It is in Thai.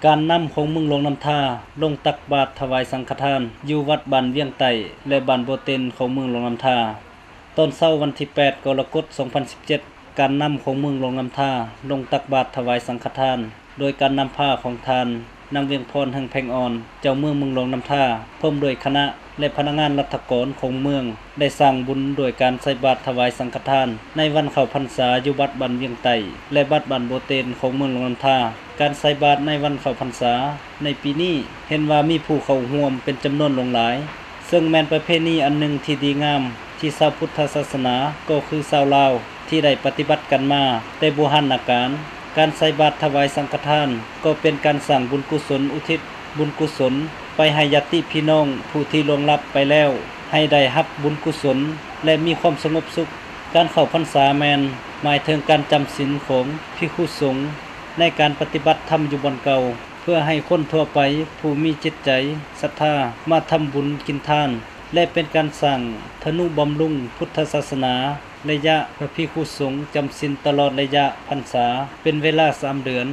การนำของมึงลงน้ำท่าลงตักบาตรถวายสังฆทานอยู่วัดบ้านเวียงไต้และบ้านโบเต็นของมึงลงน้ำท่าตอนเช้าวันที่8กรกฎาคม2017การนำของมึงลงน้ำท่าลงตักบาตรถวายสังฆทานโดยการนำผ้าของทานนางเวียงพรแห่งแพงอ่อนเจ้าเมืองมึงลงน้ำท่าพร้อมด้วยคณะและพนักงานรัฐกรของเมืองได้สร้างบุญโดยการใส่บาตรถวายสังฆทานในวันเข้าพรรษาอยู่วัดบ้านเวียงไต้และวัดบ้านโบเต็นของเมืองลงน้ำท่าการใส่บาตรในวันเข้าพรรษาในปีนี้เห็นว่ามีผู้เข้าร่วมเป็นจำนวนหลายซึ่งแม่นประเพณีอันหนึ่งที่ดีงามที่ชาวพุทธศาสนาก็คือชาวลาวที่ได้ปฏิบัติกันมาแต่โบราณกาลการใส่บาตรถวายสังฆทานก็เป็นการสร้างบุญกุศลอุทิศบุญกุศลไปให้ญาติพี่น้องผู้ที่ล่วงลับไปแล้วให้ได้รับบุญกุศลและมีความสงบสุขการเข้าพรรษาแม่นหมายถึงการจำศีลของภิกขุสงฆ์ในการปฏิบัติธรรมอยู่บนเก่าเพื่อให้คนทั่วไปผู้มีจิตใจศรัทธามาทำบุญกินทานและเป็นการสร้างธนุบำรุงพุทธศาสนาระยะพระภิกขุสงฆ์จำศีลตลอดระยะพรรษาเป็นเวลา3 เดือน